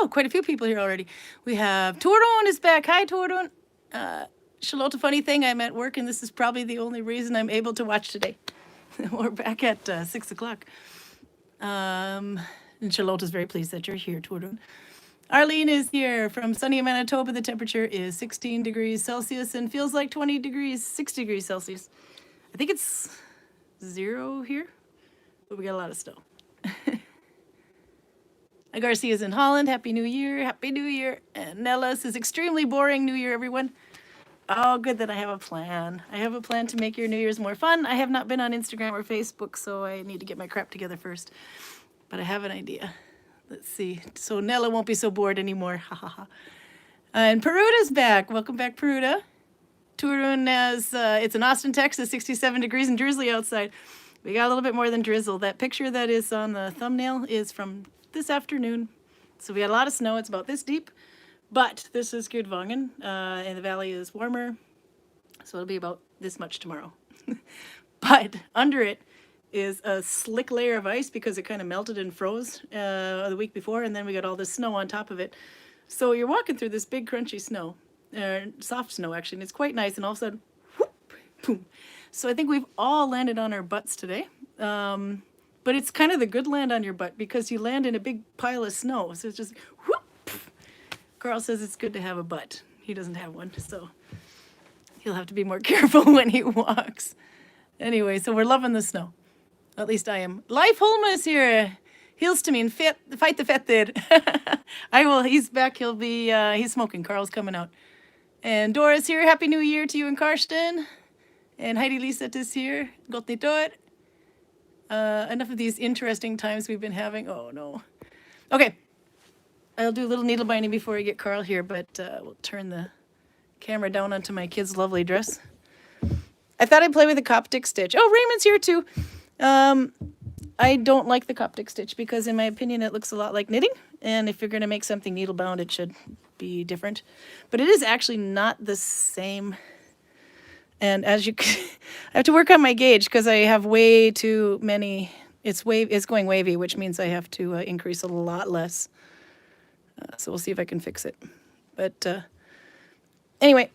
Wow, quite a few people here already. We have Torun is back. Hi, Torun. Charlotte, funny thing, I'm at work, and this is probably the only reason I'm able to watch today. We're back at 6 o'clock. And Charlotte is very pleased that you're here, Torun. Arlene is here from sunny Manitoba. The temperature is 16 degrees Celsius and feels like 20 degrees, 6 degrees Celsius. I think it's 0 here, but we got a lot of snow. Garcia's in Holland. Happy New Year. Happy New Year. And Nella says, extremely boring New Year, everyone. Oh, good that I have a plan. I have a plan to make your New Year's more fun. I have not been on Instagram or Facebook, so I need to get my crap together first. But I have an idea. Let's see. So Nella won't be so bored anymore. Ha ha ha. And Peruda's back. Welcome back, Peruda. Turun as it's in Austin, Texas, 67 degrees and drizzly outside. We got a little bit more than drizzle. That picture that is on the thumbnail is from this afternoon. So we had a lot of snow. It's about this deep. But this is Gudvangen, and the valley is warmer. So it'll be about this much tomorrow. But under it is a slick layer of ice because it kind of melted and froze the week before. And then we got all this snow on top of it. So you're walking through this big crunchy snow, soft snow actually, and it's quite nice. And all of a sudden, whoop, boom. So I think we've all landed on our butts today. But it's kind of the good land on your butt because you land in a big pile of snow. So it's just whoop. Carl says it's good to have a butt. He doesn't have one, so he'll have to be more careful when he walks. Anyway, so we're loving the snow. At least I am. Leif Holma is here. Hilstamin, fight the fetted. I will. He's back. He'll be. He's smoking. Carl's coming out. And Dora's here. Happy New Year to you and Karsten. And Heidi Lisette is here. Gott nytt år. Enough of these interesting times we've been having. Oh no. Okay. I'll do a little needle binding before I get Carl here, but we'll turn the camera down onto my kid's lovely dress. I thought I'd play with a Coptic stitch. Oh, Raymond's here too. I don't like the Coptic stitch because in my opinion it looks a lot like knitting, and if you're going to make something needle bound it should be different. But it is actually not the same. And as you can, I have to work on my gauge because I have way too many. It's going wavy, which means I have to increase a lot less. So we'll see if I can fix it. But anyway,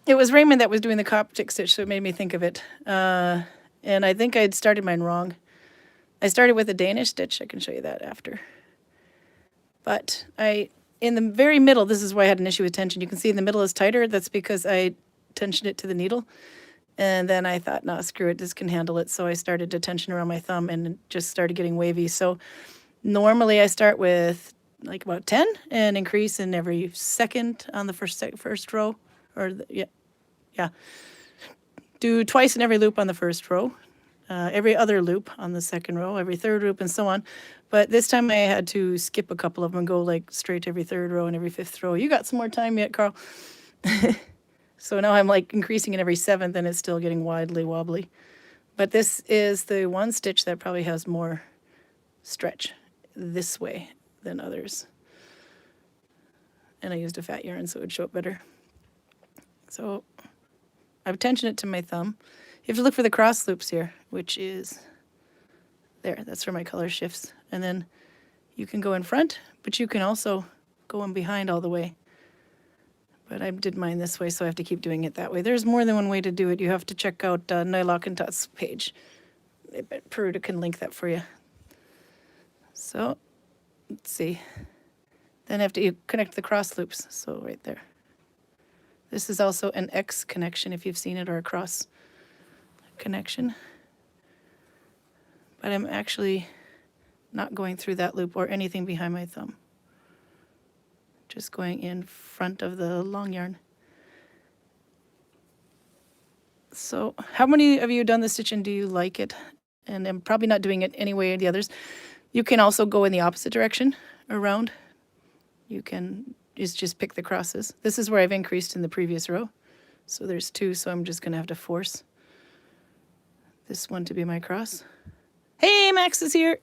it was Raymond that was doing the Coptic stitch, so it made me think of it. And I think I'd started mine wrong. I started with a Danish stitch. I can show you that after. But in the very middle, this is why I had an issue with tension. You can see in the middle is tighter. That's because I tensioned it to the needle. And then I thought, no, screw it, this can handle it. So I started to tension around my thumb and it just started getting wavy. So normally I start with like about 10 and increase in every second on the first row. Or yeah. Do twice in every loop on the first row. Every other loop on the second row, every third loop, and so on. But this time I had to skip a couple of them and go like straight to every third row and every fifth row. You got some more time yet, Carl? So now I'm like increasing in every seventh and it's still getting widely wobbly. But this is the one stitch that probably has more stretch this way than others. And I used a fat yarn so it would show up better. So I've tensioned it to my thumb. You have to look for the cross loops here, which is there. That's where my color shifts. And then you can go in front, but you can also go in behind all the way. But I did mine this way, so I have to keep doing it that way. There's more than one way to do it. You have to check out Nylock and Tut's page. I bet Peruta can link that for you. So, let's see. Then you connect the cross loops, so right there. This is also an X connection, if you've seen it, or a cross connection. But I'm actually not going through that loop or anything behind my thumb. Just going in front of the long yarn. So how many of you have done the stitch and do you like it? And I'm probably not doing it any way or the others. You can also go in the opposite direction around. You can just pick the crosses. This is where I've increased in the previous row. So there's 2, so I'm just gonna have to force this one to be my cross. Hey, Max is here.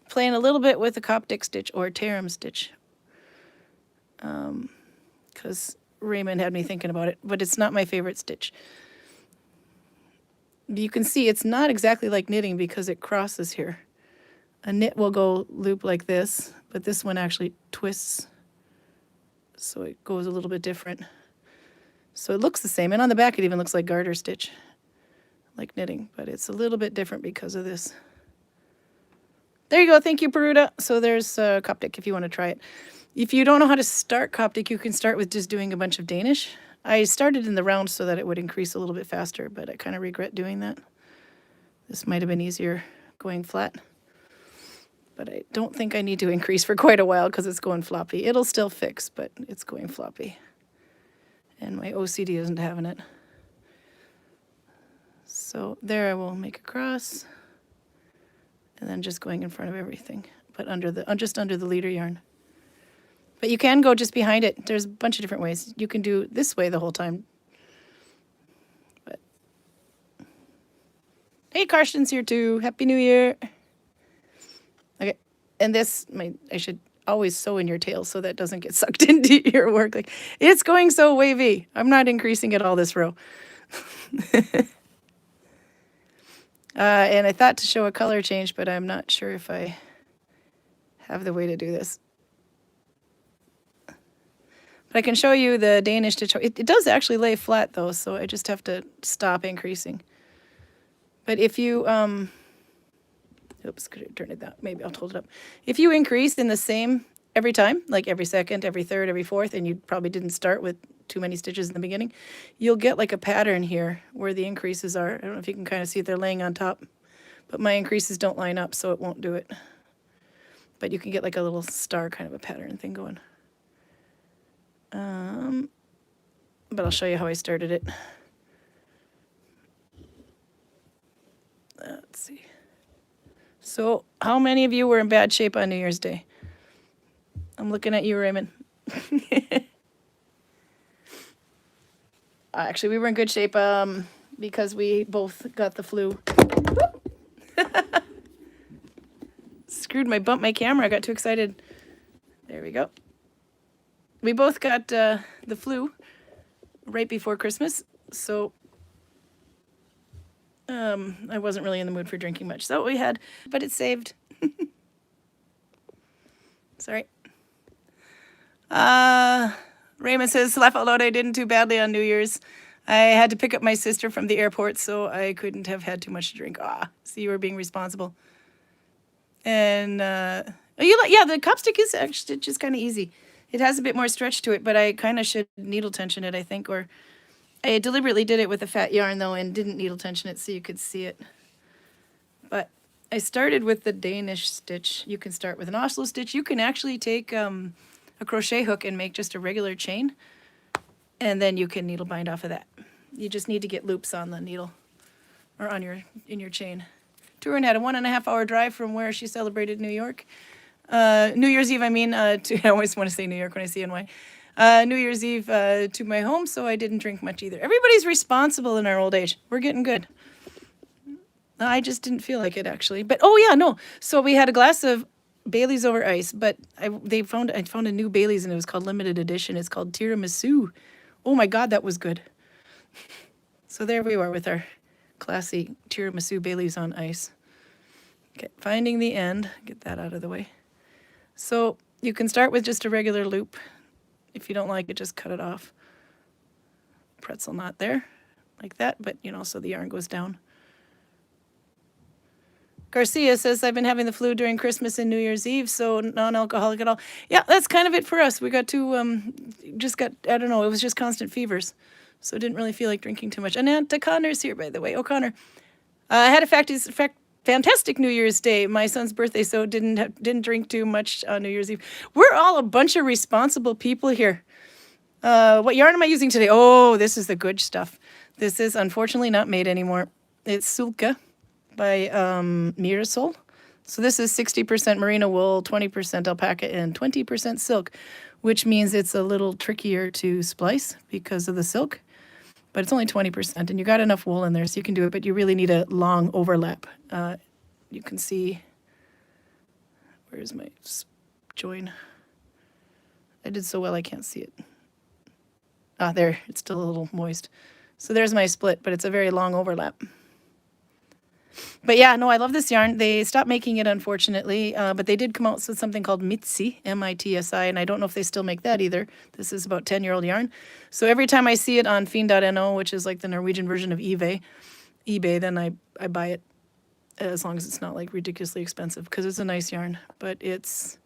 Playing a little bit with a Coptic stitch or Tarum stitch. Because Raymond had me thinking about it, but it's not my favorite stitch. You can see it's not exactly like knitting because it crosses here. A knit will go loop like this, but this one actually twists, so it goes a little bit different. So it looks the same, and on the back it even looks like garter stitch, like knitting, but it's a little bit different because of this. There you go. Thank you, Peruta. So there's Coptic if you want to try it. If you don't know how to start Coptic, you can start with just doing a bunch of Danish. I started in the round so that it would increase a little bit faster, but I kind of regret doing that. This might have been easier going flat. But I don't think I need to increase for quite a while because it's going floppy. It'll still fix, but it's going floppy. And my OCD isn't having it. So there I will make a cross. And then just going in front of everything, but just under the leader yarn. But you can go just behind it. There's a bunch of different ways. You can do this way the whole time. But hey, Karsten's here too. Happy New Year. Okay, and this, I should always sew in your tail so that doesn't get sucked into your work. Like, it's going so wavy. I'm not increasing it all this row. And I thought to show a color change, but I'm not sure if I have the way to do this. But I can show you the Danish stitch. It does actually lay flat though, so I just have to stop increasing. But if you, oops, could I turn it down? Maybe I'll hold it up. If you increase in the same every time, like every second, every third, every fourth, and you probably didn't start with too many stitches in the beginning, you'll get like a pattern here where the increases are. I don't know if you can kind of see it, they're laying on top, but my increases don't line up, so it won't do it. But you can get like a little star kind of a pattern thing going. But I'll show you how I started it. Let's see. So how many of you were in bad shape on New Year's Day? I'm looking at you, Raymond. Actually, we were in good shape because we both got the flu. Bumped my camera. I got too excited. There we go. We both got the flu right before Christmas, so I wasn't really in the mood for drinking much. So we had, but it saved. Sorry. Raymond says, laugh out loud, I didn't too badly on New Year's. I had to pick up my sister from the airport, so I couldn't have had too much to drink. So you were being responsible. And, the copstick is actually just kind of easy. It has a bit more stretch to it, but I kind of should needle tension it, I think, or I deliberately did it with a fat yarn, though, and didn't needle tension it so you could see it. But I started with the Danish stitch. You can start with an Oslo stitch. You can actually take a crochet hook and make just a regular chain, and then you can needle bind off of that. You just need to get loops on the needle or on in your chain. Turin had a 1.5 hour drive from where she celebrated New York. New Year's Eve, I always want to say New York when I see NY. New Year's Eve to my home, so I didn't drink much either. Everybody's responsible in our old age. We're getting good. I just didn't feel like it, actually. But, so we had a glass of Bailey's over ice, but I found a new Bailey's, and it was called limited edition. It's called tiramisu. Oh my God, that was good. So there we are with our classy tiramisu Bailey's on ice. Okay, finding the end. Get that out of the way. So you can start with just a regular loop. If you don't like it, just cut it off. Pretzel knot there, like that, but so the yarn goes down. Garcia says, I've been having the flu during Christmas and New Year's Eve, so non-alcoholic at all. Yeah, that's kind of it for us. We got to, I don't know, it was just constant fevers, so didn't really feel like drinking too much. And Aunt Connor's here, by the way. O'Connor. I had a fantastic New Year's Day, my son's birthday, so didn't drink too much on New Year's Eve. We're all a bunch of responsible people here. What yarn am I using today? Oh, this is the good stuff. This is unfortunately not made anymore. It's Sulka by Mirasol. So this is 60% merino wool, 20% alpaca, and 20% silk, which means it's a little trickier to splice because of the silk. But it's only 20%, and you got enough wool in there, so you can do it, but you really need a long overlap. You can see, where's my join? I did so well I can't see it. There, it's still a little moist. So there's my split, but it's a very long overlap. But yeah, no, I love this yarn. They stopped making it, unfortunately, but they did come out with something called Mitsi, M-I-T-S-I, and I don't know if they still make that either. This is about 10-year-old yarn. So every time I see it on fiend.no, which is like the Norwegian version of eBay, then I buy it, as long as it's not like ridiculously expensive, because it's a nice yarn. But it's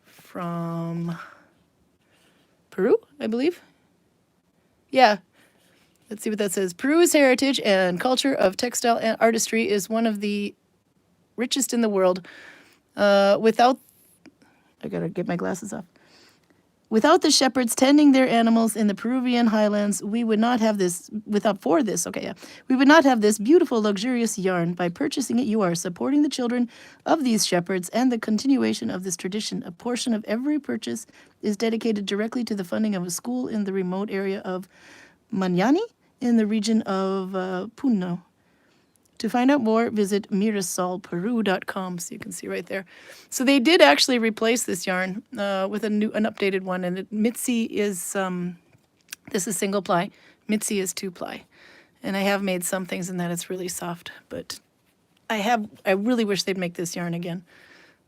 from Peru, I believe. Yeah. Let's see what that says. Peru's heritage and culture of textile and artistry is one of the richest in the world. Without, I gotta get my glasses off. Without the shepherds tending their animals in the Peruvian highlands, we would not have this. We would not have this beautiful, luxurious yarn. By purchasing it, you are supporting the children of these shepherds and the continuation of this tradition. A portion of every purchase is dedicated directly to the funding of a school in the remote area of Manyani in the region of Puno. To find out more, visit mirasolperu.com, so you can see right there. So they did actually replace this yarn with an updated one, and Mitzi is, this is single ply, Mitzi is 2-ply. And I have made some things in that it's really soft, but I really wish they'd make this yarn again.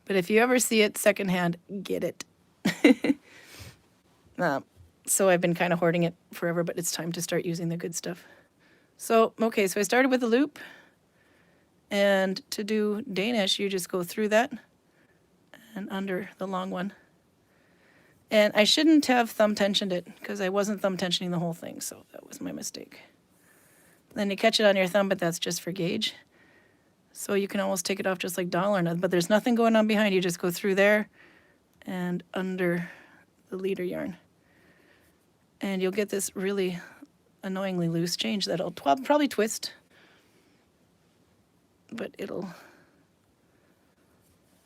But if you ever see it secondhand, get it. So I've been kind of hoarding it forever, but it's time to start using the good stuff. So, okay, so I started with a loop. And to do Danish, you just go through that and under the long one. And I shouldn't have thumb tensioned it because I wasn't thumb tensioning the whole thing, so that was my mistake. Then you catch it on your thumb, but that's just for gauge. So you can almost take it off just like dollar, but there's nothing going on behind. You just go through there and under the leader yarn. And you'll get this really annoyingly loose change that'll probably twist. But it'll,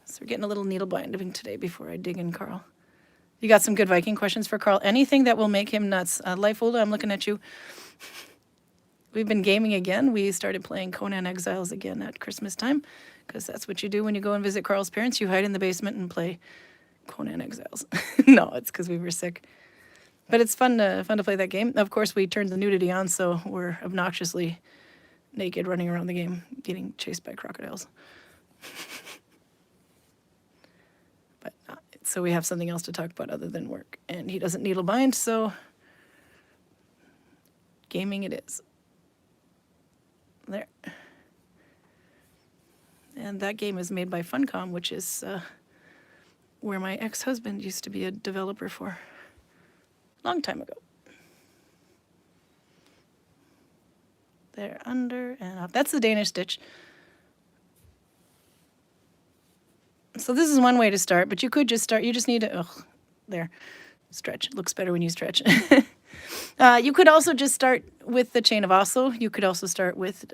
so we're getting a little needle binding today before I dig in Carl. You got some good Viking questions for Carl. Anything that will make him nuts. Life Ola, I'm looking at you. We've been gaming again. We started playing Conan Exiles again at Christmas time, because that's what you do when you go and visit Carl's parents. You hide in the basement and play Conan Exiles. No, it's because we were sick. But it's fun to play that game. Of course, we turned the nudity on, so we're obnoxiously naked running around the game, getting chased by crocodiles. But so we have something else to talk about other than work. And he doesn't needle bind, so gaming it is. There. And that game is made by Funcom, which is where my ex-husband used to be a developer for a long time ago. There, under and up. That's the Danish stitch. So this is one way to start, but you could just start, you just need to, there, stretch. It looks better when you stretch. You could also just start with the chain of Oslo. You could also start with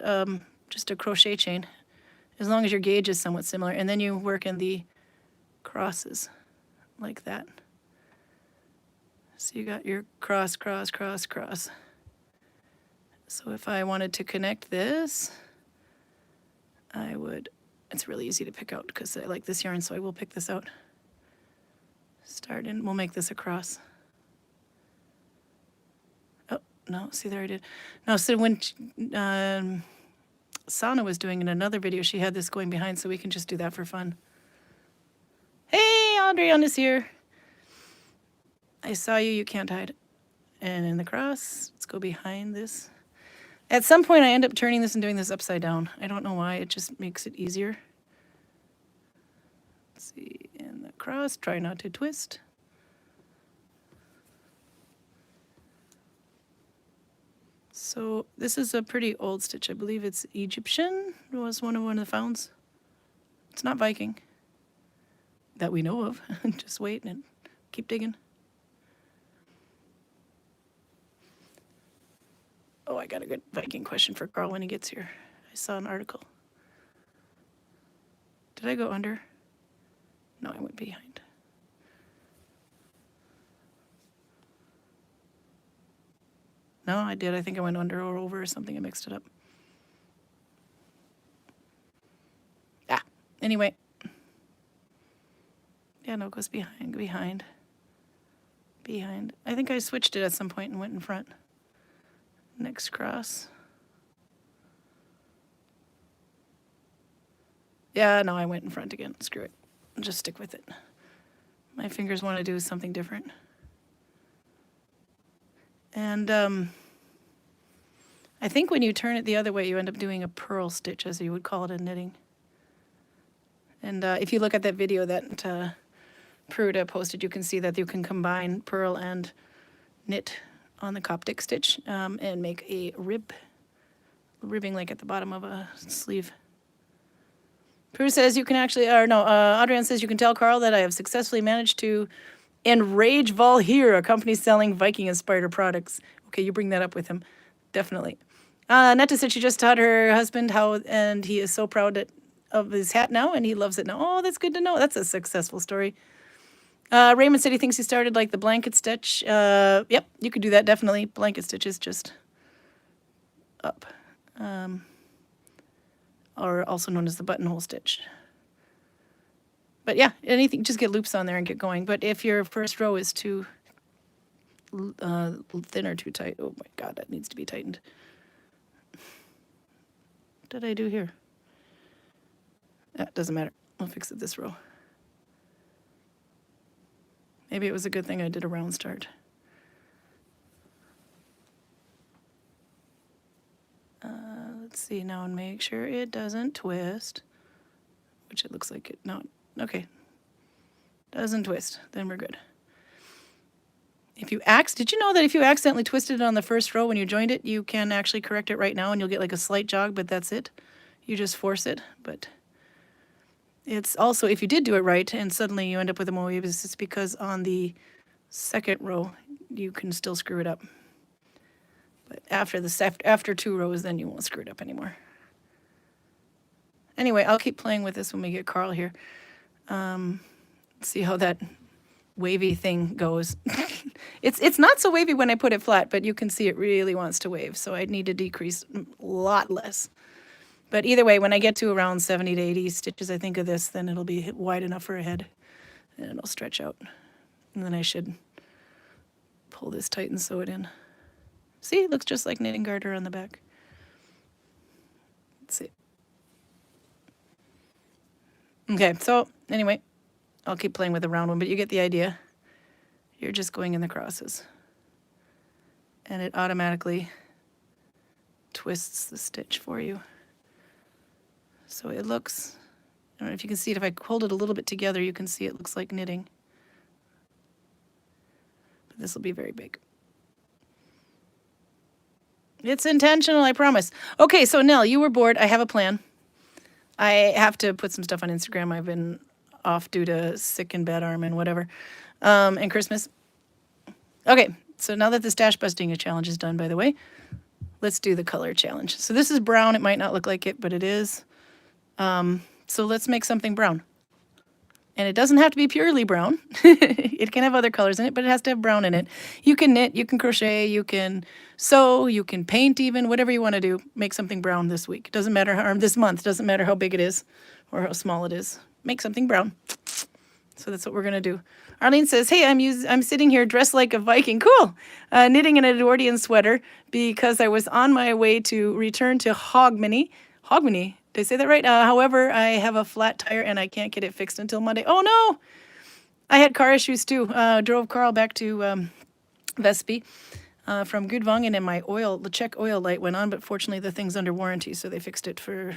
just a crochet chain, as long as your gauge is somewhat similar. And then you work in the crosses like that. So you got your cross, cross, cross, cross. So if I wanted to connect this, I would, it's really easy to pick out because I like this yarn, so I will pick this out. Start in, we'll make this a cross. Oh, no, see there I did. No, so when Sana was doing in another video, she had this going behind, so we can just do that for fun. Hey, Adriana's here. I saw you, you can't hide. And in the cross, let's go behind this. At some point, I end up turning this and doing this upside down. I don't know why, it just makes it easier. Let's see, in the cross, try not to twist. So this is a pretty old stitch. I believe it's Egyptian. It was one of the founds. It's not Viking that we know of. Just wait and keep digging. Oh, I got a good Viking question for Carl when he gets here. I saw an article. Did I go under? No, I went behind. No, I did. I think I went under or over or something. I mixed it up. Anyway. Yeah, no, it goes behind, behind, behind. I think I switched it at some point and went in front. Next cross. Yeah, no, I went in front again. Screw it. Just stick with it. My fingers want to do something different. And I think when you turn it the other way, you end up doing a purl stitch, as you would call it in knitting. And if you look at that video that Pruda posted, you can see that you can combine purl and knit on the Coptic stitch and make a ribbing like at the bottom of a sleeve. Prue says you can actually, or no, Adrian says you can tell Carl that I have successfully managed to enrage Valhir, a company selling Viking-inspired products. Okay, you bring that up with him, definitely. Netta said she just taught her husband how, and he is so proud of his hat now, and he loves it now. Oh, that's good to know. That's a successful story. Raymond said he thinks he started like the blanket stitch. Yep, you could do that, definitely. Blanket stitch is just up. Or also known as the buttonhole stitch. But yeah, anything, just get loops on there and get going. But if your first row is too thin or too tight, oh my God, that needs to be tightened. What did I do here? That doesn't matter. I'll fix it this row. Maybe it was a good thing I did a round start. Let's see now and make sure it doesn't twist, which it looks like it, no, okay. Doesn't twist, then we're good. If you did you know that if you accidentally twisted it on the first row when you joined it, you can actually correct it right now and you'll get like a slight jog, but that's it. You just force it, but it's also, if you did do it right and suddenly you end up with a motif, it's because on the second row, you can still screw it up. But after 2 rows, then you won't screw it up anymore. Anyway, I'll keep playing with this when we get Carl here. See how that wavy thing goes. It's not so wavy when I put it flat, but you can see it really wants to wave. So I need to decrease a lot less. But either way, when I get to around 70 to 80 stitches, I think of this, then it'll be wide enough for a head. And it'll stretch out. And then I should pull this tight and sew it in. See, it looks just like knitting garter on the back. Let's see. Okay, so anyway, I'll keep playing with the round one, but you get the idea. You're just going in the crosses. And it automatically twists the stitch for you. So it looks, I don't know if you can see it, if I hold it a little bit together, you can see it looks like knitting. But this will be very big. It's intentional, I promise. Okay, so Nell, you were bored. I have a plan. I have to put some stuff on Instagram. I've been off due to sick and bad arm and whatever, and Christmas. Okay, so now that the stash busting challenge is done, by the way, let's do the color challenge. So this is brown. It might not look like it, but it is. So let's make something brown. And it doesn't have to be purely brown. It can have other colors in it, but it has to have brown in it. You can knit, you can crochet, you can sew, you can paint even, whatever you want to do. Make something brown this week. Doesn't matter how, or this month, doesn't matter how big it is or how small it is. Make something brown. So that's what we're going to do. Arlene says, hey, I'm sitting here dressed like a Viking. Cool. Knitting an Edwardian sweater because I was on my way to return to Hogmanay. Hogmanay. Did I say that right? However, I have a flat tire and I can't get it fixed until Monday. Oh, no. I had car issues, too. Drove Carl back to Vespi from Gudvangen, and the check oil light went on, but fortunately the thing's under warranty, so they fixed it for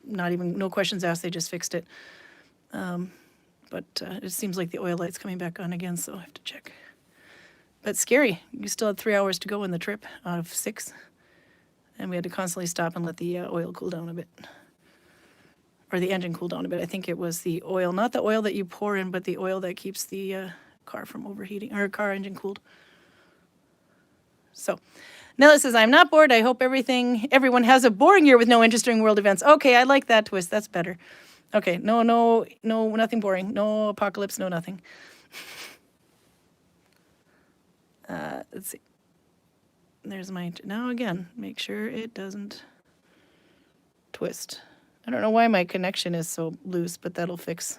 no questions asked. They just fixed it. But it seems like the oil light's coming back on again, so I have to check. But scary. You still had 3 hours to go in the trip out of 6. And we had to constantly stop and let the oil cool down a bit. Or the engine cool down a bit. I think it was the oil, not the oil that you pour in, but the oil that keeps the car from overheating, or car engine cooled. So, Nella says, I'm not bored. I hope everyone has a boring year with no interesting world events. Okay, I like that twist. That's better. Okay, no, nothing boring. No apocalypse, no nothing. Let's see. There's my, now again, make sure it doesn't twist. I don't know why my connection is so loose, but that'll fix.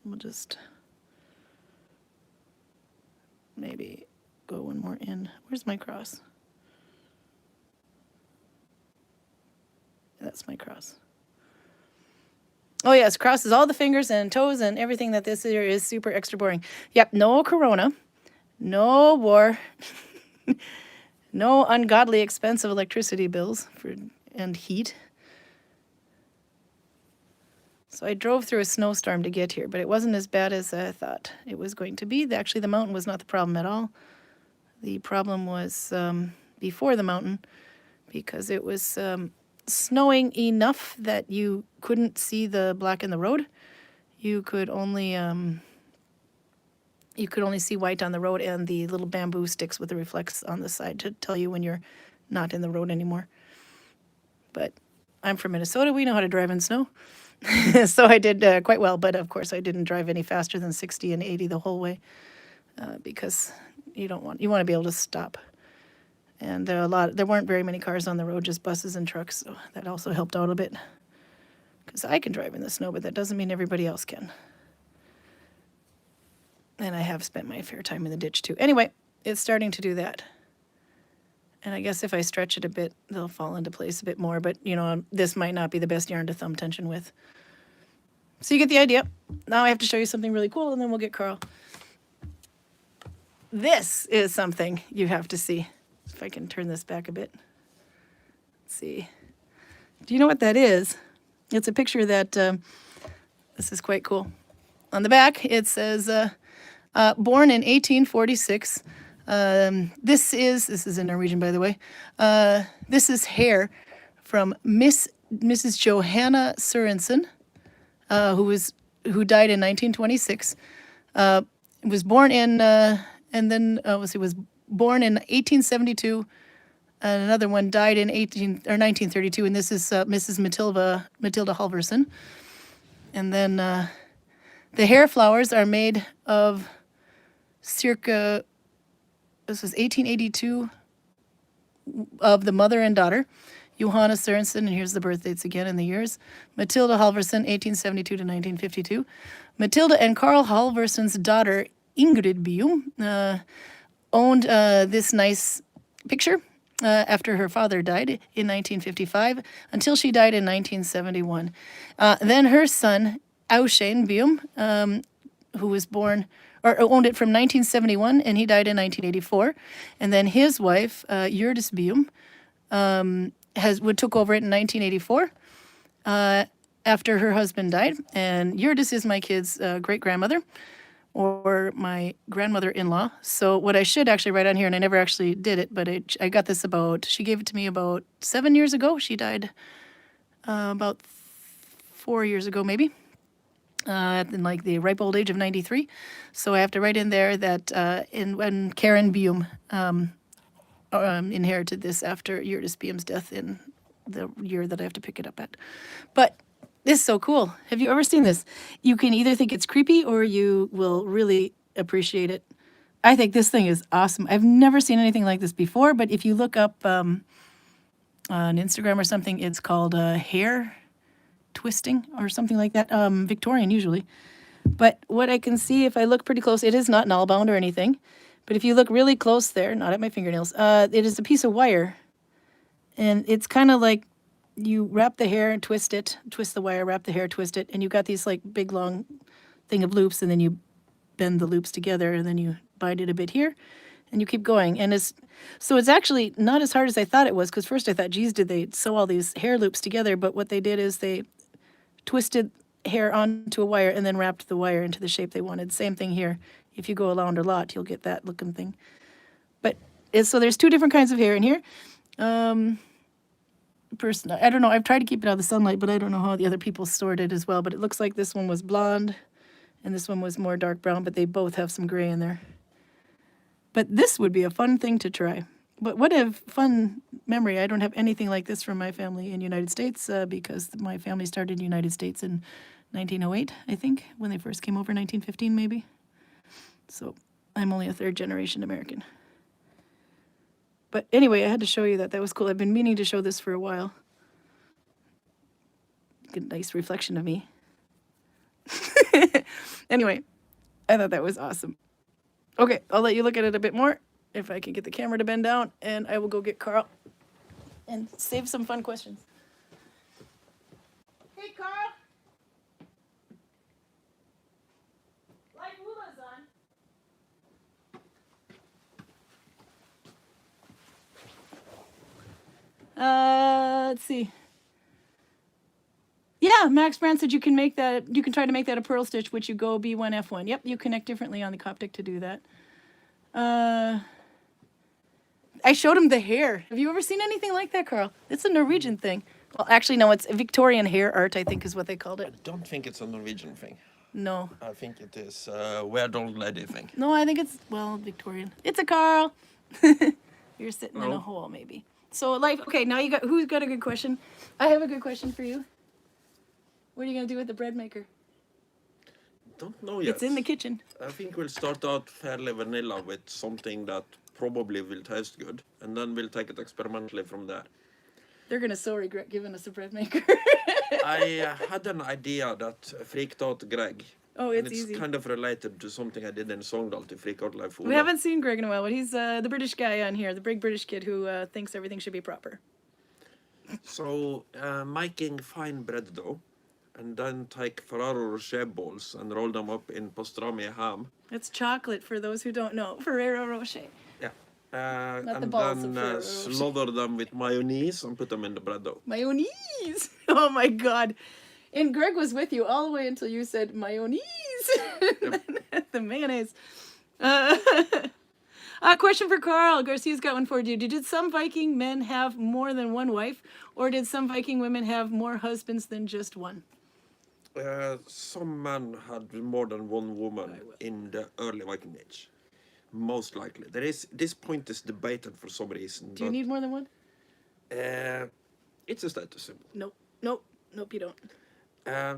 We'll just maybe go one more in. Where's my cross? that's my cross. Oh yes, crosses all the fingers and toes and everything that this year is super extra boring. Yep, no corona, no war, no ungodly expensive electricity bills and heat. So I drove through a snowstorm to get here, but it wasn't as bad as I thought it was going to be. Actually, the mountain was not the problem at all. The problem was before the mountain, because it was snowing enough that you couldn't see the black in the road. You could only see white on the road and the little bamboo sticks with the reflex on the side to tell you when you're not in the road anymore. But I'm from Minnesota. We know how to drive in snow. So I did quite well, but of course I didn't drive any faster than 60 and 80 the whole way because you want to be able to stop. And there weren't very many cars on the road, just buses and trucks, so that also helped out a bit. Because I can drive in the snow, but that doesn't mean everybody else can. And I have spent my fair time in the ditch too. Anyway, it's starting to do that. And I guess if I stretch it a bit, they'll fall into place a bit more. But, this might not be the best yarn to thumb tension with. So you get the idea. Now I have to show you something really cool, and then we'll get Karl. This is something you have to see. If I can turn this back a bit. Let's see. Do you know what that is? It's a picture that, this is quite cool. On the back, it says, born in 1846. This is in Norwegian, by the way. This is hair from Mrs. Johanna Sørensen, who died in 1926. Was born in was born in 1872. And another one died in 1932, and this is Mrs. Matilda Halvorsen. And then the hair flowers are made of circa. This was 1882 of the mother and daughter, Johanna Sørensen, and here's the birth dates again and the years. Matilda Halvorsen, 1872 to 1952. Matilda and Karl Halvorsen's daughter, Ingrid Bium, owned this nice picture after her father died in 1955 until she died in 1971. Then her son, Aushane Bium, who was born or owned it from 1971, and he died in 1984. And then his wife, Hjørdis Bium, took over it in 1984 after her husband died. And Hjørdis is my kid's great-grandmother, or my grandmother-in-law. So what I should actually write on here, and I never actually did it, but I got this she gave it to me about 7 years ago. She died about 4 years ago, maybe. In like the ripe old age of 93. So I have to write in there that when Karin Bium inherited this after Hjørdis Bium's death in the year that I have to pick it up at. But this is so cool. Have you ever seen this? You can either think it's creepy or you will really appreciate it. I think this thing is awesome. I've never seen anything like this before, but if you look up on Instagram or something, it's called hair twisting or something like that, Victorian usually. But what I can see, if I look pretty close, it is not null-bound or anything. But if you look really close there, not at my fingernails, it is a piece of wire. And it's kind of like you wrap the hair and twist the wire, wrap the hair, twist it, and you got these like big long thing of loops, and then you bend the loops together, and then you bind it a bit here, and you keep going. And it's actually not as hard as I thought it was, because first I thought, geez, did they sew all these hair loops together? But what they did is they twisted hair onto a wire and then wrapped the wire into the shape they wanted. Same thing here. If you go around a lot, you'll get that looking thing. But so there's two different kinds of hair in here. I don't know. I've tried to keep it out of the sunlight, but I don't know how the other people stored it as well. But it looks like this one was blonde and this one was more dark brown, but they both have some gray in there. But this would be a fun thing to try. But what a fun memory. I don't have anything like this from my family in the United States because my family started in the United States in 1908, I think, when they first came over, 1915 maybe. So I'm only a third generation American. But anyway, I had to show you that. That was cool. I've been meaning to show this for a while. Good, nice reflection of me. Anyway, I thought that was awesome. Okay, I'll let you look at it a bit more if I can get the camera to bend down, and I will go get Karl and save some fun questions. Hey, Carl. Light hula's on. Let's see. Yeah, Max Brand said you can make that. You can try to make that a pearl stitch, which you go B1F1. Yep, you connect differently on the Coptic to do that. I showed him the hair. Have you ever seen anything like that, Carl? It's a Norwegian thing. Well, actually, no, it's Victorian hair art, I think is what they called I it. don't think it's a Norwegian thing. No. I think it is a weird old lady thing. No, I think it's, well, Victorian. It's a Carl. You're sitting in a hole, maybe. So, life, okay, now you got, who's got a good question? I have a good question for you. What are you going to do with the bread maker? Don't know yet. It's in the kitchen. I think we'll start out fairly vanilla with something that probably will taste good, and then we'll take it experimentally from there. They're going to so regret giving us a bread maker. I had an idea that freaked out Greg. Oh, and it's it's easy. kind of related to something I did in Sogndal to freak out Leif Ole. We haven't seen Greg in a while, but he's the British guy on here, the big British kid who thinks everything should be proper. So, making fine bread dough, and then take Ferrero Rocher balls and roll them up in pastrami ham. It's chocolate for those who don't know. Ferrero Rocher. Yeah. Not the And balls then of Ferrero Rocher. slaughter them with mayonnaise and put them in the bread dough. Mayonnaise. Oh my God. And Greg was with you all the way until you said mayonnaise. Yep. The mayonnaise. Question for Carl. Garcia's got one for you. Did some Viking men have more than one wife, or did some Viking women have more husbands than just one? Some men had more than one woman in the early Viking Age. Most likely. This point is debated for some reason. Do you need more than one? It's a status symbol. Nope, you don't. Uh,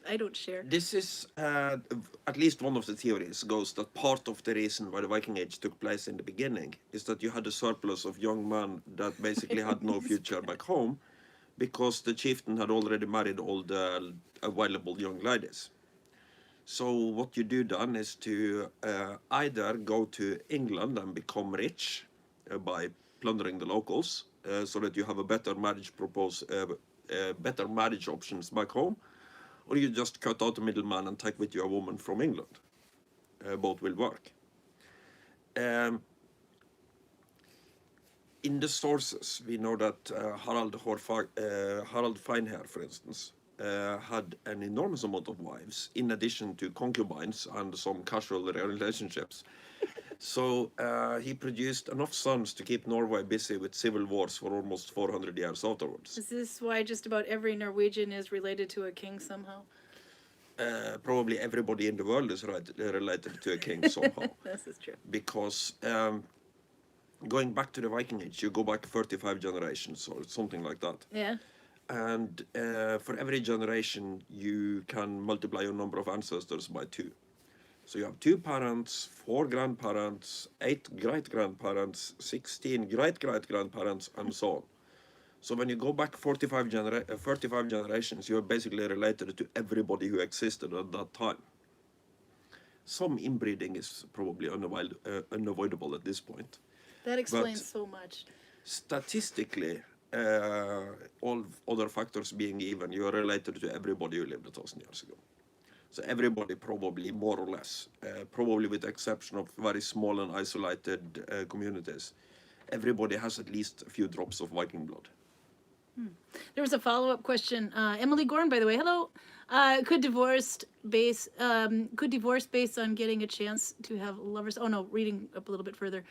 I don't share. This is, at least one of the theories goes that part of the reason why the Viking Age took place in the beginning is that you had a surplus of young men that basically had no future back home because the chieftain had already married all the available young ladies. So what you do then is to either go to England and become rich by plundering the locals so that you have a better marriage better marriage options back home, or you just cut out the middleman and take with you a woman from England. Both will work. In the sources, we know that Harald Finehair, for instance, had an enormous amount of wives, in addition to concubines and some casual relationships. So he produced enough sons to keep Norway busy with civil wars for almost 400 years afterwards. Is this why just about every Norwegian is related to a king somehow? Probably everybody in the world is related to a king somehow. This is true. Because going back to the Viking Age, you go back 35 generations or something like that. Yeah. And for every generation, you can multiply your number of ancestors by 2. So you have 2 parents, 4 grandparents, 8 great-grandparents, 16 great-great-grandparents, and so on. So when you go back 35 generations, you're basically related to everybody who existed at that time. Some inbreeding is probably unavoidable at this point. That explains so much. Statistically, all other factors being even, you are related to everybody who lived 1,000 years ago. So everybody probably, more or less, probably with the exception of very small and isolated communities, everybody has at least a few drops of Viking blood. There was a follow-up question. Emily Gorn, by the way, hello. Could divorce based on getting a chance to have lovers? Oh no, reading up a little bit further.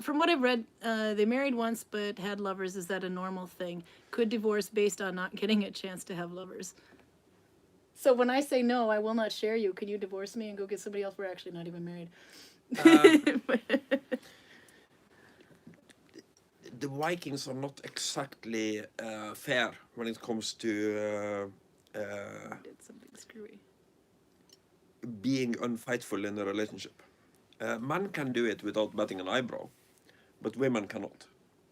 From what I've read, they married once but had lovers. Is that a normal thing? Could divorce based on not getting a chance to have lovers? So when I say no, I will not share you. Can you divorce me and go get somebody else? We're actually not even married. The Vikings are not exactly fair when it comes to Did something screwy. being unfaithful in a relationship. Men can do it without batting an eyebrow, but women cannot.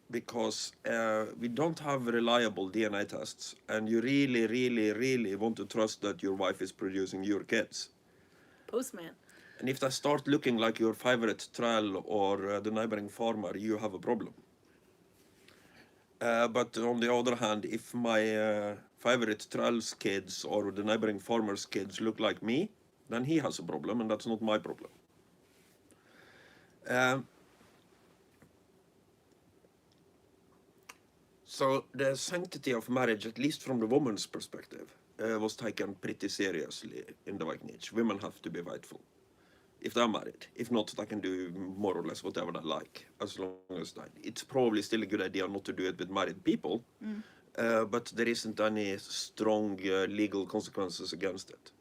Because we don't have reliable DNA tests, and you really, really, really want to trust that your wife is producing your kids. Postman. And if they start looking like your favorite trail or the neighboring farmer, you have a problem. But on the other hand, if my favorite trolls kids or the neighboring farmers' kids look like me, then he has a problem, and that's not my problem. Um, so the sanctity of marriage, at least from the woman's perspective, was taken pretty seriously in the Viking Age. Women have to be rightful if they're married. If not, they can do more or less whatever they like, as long as they. It's probably still a good idea not to do it with married people, but there isn't any strong legal consequences against it.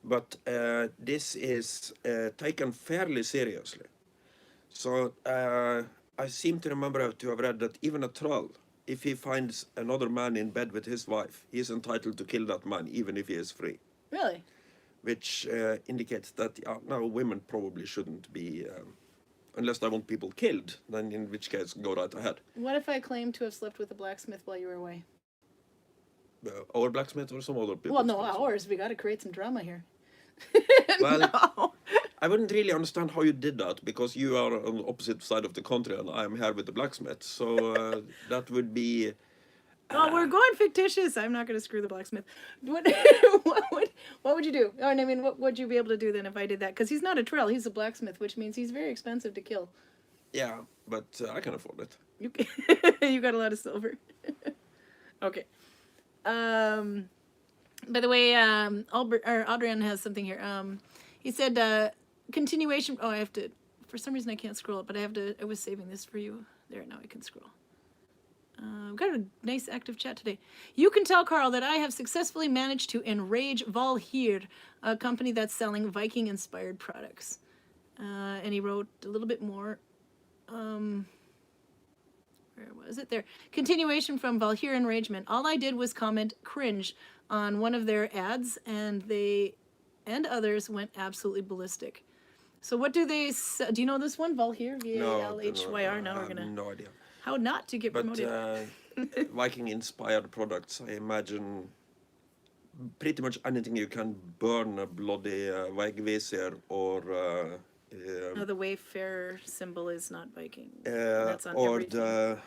But this is taken fairly seriously. So I seem to remember to have read that even a troll, if he finds another man in bed with his wife, he is entitled to kill that man, even if he is free. Really? Which indicates that now women probably shouldn't be, unless they want people killed, then in which case go right ahead. What if I claim to have slept with a blacksmith while you were away? Our blacksmith or some other people? Well, no, ours. We got to create some drama here. Well, No. I wouldn't really understand how you did that, because you are on the opposite side of the country and I am here with the blacksmith. So that would be. Oh, we're going fictitious. I'm not going to screw the blacksmith. What, what would you do? Oh, and I mean, what would you be able to do then if I did that? Because he's not a troll, he's a blacksmith, which means he's very expensive to kill. Yeah, but I can afford it. You got a lot of silver. Okay. By the way, Adrian has something here. He said, continuation. Oh, I have to. For some reason, I can't scroll it, but I have to. I was saving this for you. There, now I can scroll. We've got a nice active chat today. You can tell Carl that I have successfully managed to enrage Valhyr, a company that's selling Viking-inspired products. And he wrote a little bit more. Where was it? There. Continuation from Valhyr Enragement. All I did was comment cringe on one of their ads, and they and others went absolutely ballistic. So what do they? Do you know this one? Valhyr, Valhyr. Now we're gonna. No idea. How not to get promoted. Viking-inspired products, I imagine pretty much anything you can burn a bloody Vegvisir or... no, the Wayfarer symbol is not Viking. That's on or everything. the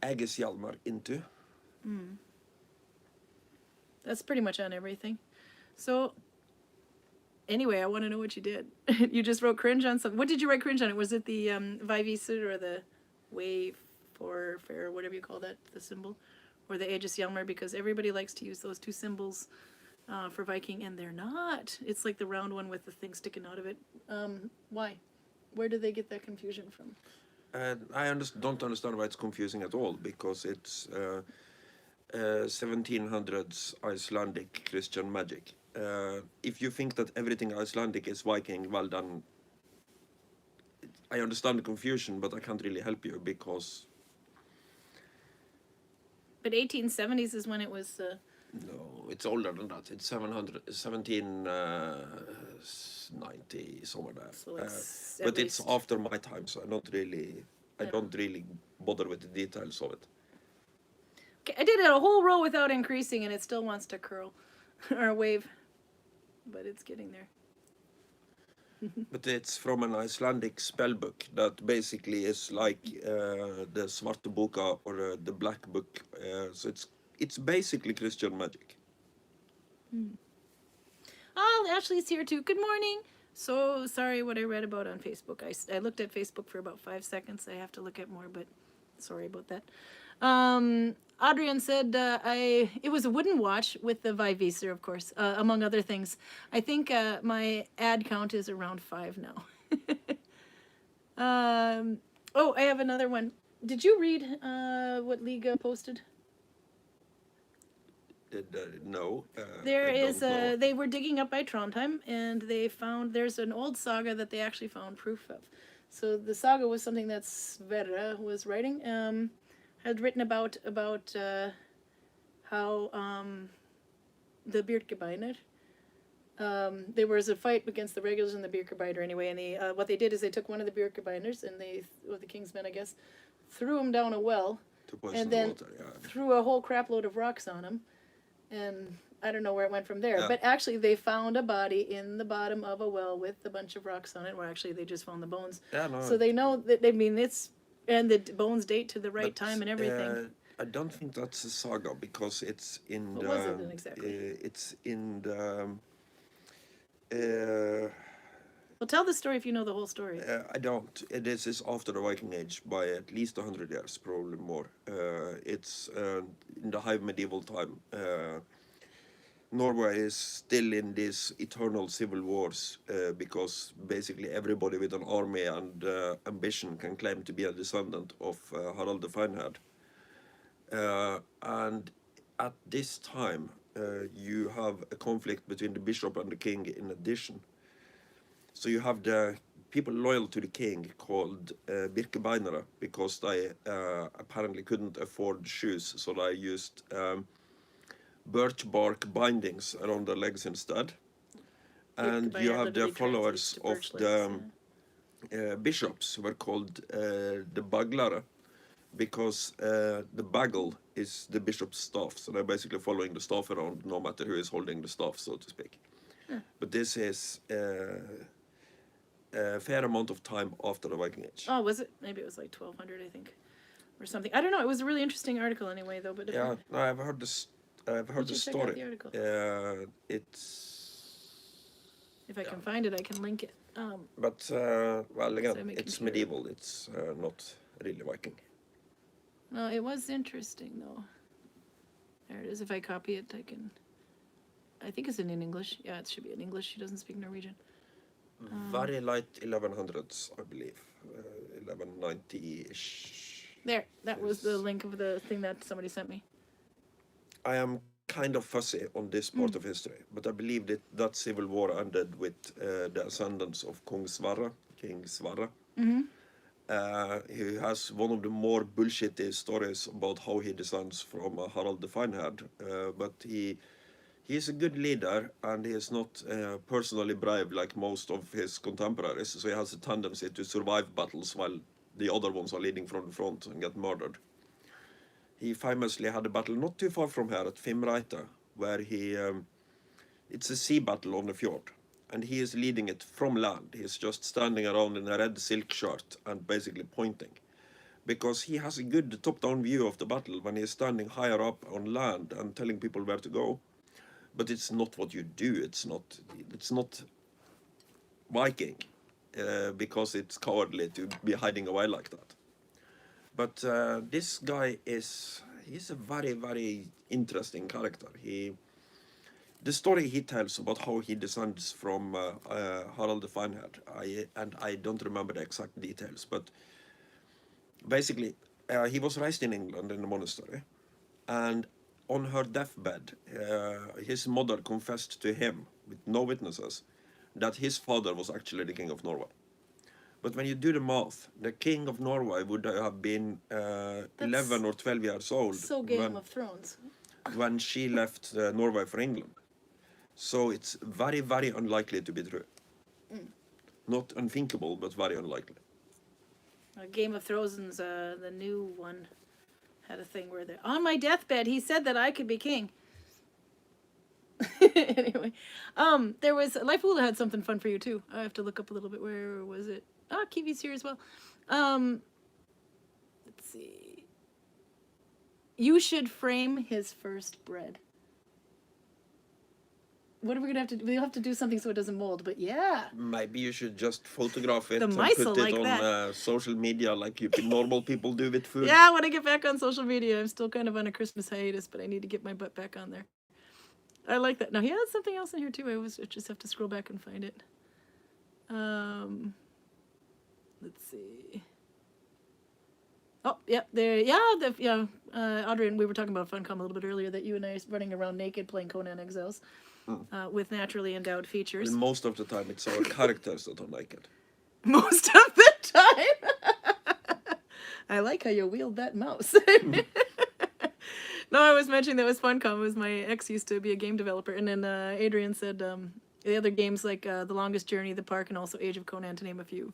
Ægishjalmar into. That's pretty much on everything. So, anyway, I want to know what you did. You just wrote cringe on something. What did you write cringe on? Was it the Vegvisir or the Wayfarer, whatever you call that, the symbol? Or the Ægishjalmar, because everybody likes to use those two symbols for Viking, and they're not. It's like the round one with the thing sticking out of it. Why? Where do they get that confusion from? I don't understand why it's confusing at all, because it's 1700s Icelandic Christian magic. If you think that everything Icelandic is Viking, well then, I understand the confusion, but I can't really help you, because... But 1870s is when it was... No, it's older than that. It's 1790, somewhere there. So it's but it's after my time, so I don't really bother with the details of it. Okay, I did it a whole row without increasing, and it still wants to curl or wave, but it's getting there. But it's from an Icelandic spellbook that basically is like the Svarte Boka or the Black Book. So it's basically Christian magic. Oh, Ashley's here too. Good morning. So sorry what I read about on Facebook. I looked at Facebook for about 5 seconds. I have to look at more, but sorry about that. Adrian said it was a wooden watch with the Vegvisir, of course, among other things. I think my ad count is around 5 now. Oh, I have another one. Did you read what Liga posted? No. They were digging up by Trondheim, and they found there's an old saga that they actually found proof of. So the saga was something that Sverre was writing. Had written about how the Birkebeiner. There was a fight against the regulars and the Birkebeiner anyway, and what they did is they took one of the Birkebeiners, and the king's men, I guess, threw him down a well, and then threw a whole crap load of rocks on him, and I don't know where it went from there. Yeah. But actually, they found a body in the bottom of a well with a bunch of rocks on it, or actually they just found the bones. Yeah, no. So they know that, I mean, it's And the bones date to the right But time and everything. I don't think that's a saga because it's in What the was it then exactly? it's in the uh, Well, tell the story if you know the whole story. I don't. This is after the Viking Age by at least 100 years, probably more. It's in the high medieval time. Norway is still in these eternal civil wars because basically everybody with an army and ambition can claim to be a descendant of Harald the Finehaired. And at this time, you have a conflict between the bishop and the king in addition. So you have the people loyal to the king called Birkebeinere because they apparently couldn't afford shoes, so they used birch bark bindings around their legs instead. And you have the followers of the bishops who were called the baglere because the bagel is the bishop's staff, so they're basically following the staff around no matter who is holding the staff, so to speak. But this is a fair amount of time after the Viking Age. Oh, was it? Maybe it was like 1200, I think, or something. I don't know. It was a really interesting article anyway, though. But if Yeah, no, I've heard this. I've heard the check out story. the article. It's. If I can find it, I can link it. But well, again, my it's computer. medieval. It's not really Viking. No, it was interesting though. There it is. If I copy it, I can. I think it's in English. Yeah, it should be in English. She doesn't speak Norwegian. Very light 1100s, I believe. 1190-ish. There, that was the link of the thing that somebody sent me. I am kind of fussy on this part of history, but I believe that civil war ended with the ascendance of King Sverre. He has one of the more bullshitty stories about how he descends from Harald the Finehaired, but he's a good leader and he is not personally brave like most of his contemporaries, so he has a tendency to survive battles while the other ones are leading from the front and get murdered. He famously had a battle not too far from here at Fimreite, where it's a sea battle on the fjord, and he is leading it from land. He's just standing around in a red silk shirt and basically pointing, because he has a good top-down view of the battle when he's standing higher up on land and telling people where to go. But it's not what you do. It's not Viking, because it's cowardly to be hiding away like that. But this guy he's a very, very interesting character. The story he tells about how he descends from Harald the Finehaired, I don't remember the exact details, but basically he was raised in England in a monastery, and on her deathbed, his mother confessed to him, with no witnesses, that his father was actually the king of Norway. But when you do the math, the king of Norway would have been 11 or 12 years old. So Game of Thrones. When she left Norway for England. So it's very, very unlikely to be true. Not unthinkable, but very unlikely. Game of Thrones, the new one, had a thing where they're on my deathbed. He said that I could be king. Anyway, there was Leif Ula had something fun for you too. I have to look up a little bit. Where was it? Ah, Kiwi's here as well. Let's see. You should frame his first bread. What are we gonna have to do? We'll have to do something so it doesn't mold, but yeah. Maybe you should just photograph it The and mice put will it like on social media like normal people do with food. Yeah, when I get back on social media, I'm still kind of on a Christmas hiatus, but I need to get my butt back on there. I like that. Now, he has something else in here too. I just have to scroll back and find it. Let's see. Oh, yeah, there. Yeah, Audrey and we were talking about Funcom a little bit earlier, that you and I are running around naked playing Conan Exiles with naturally endowed features. And most of the time, it's our characters that are naked. Most of the time. I like how you wield that mouse. No, I was mentioning that was Funcom. It was my ex used to be a game developer, and then Adrian said the other games like The Longest Journey, The Park, and also Age of Conan, to name a few.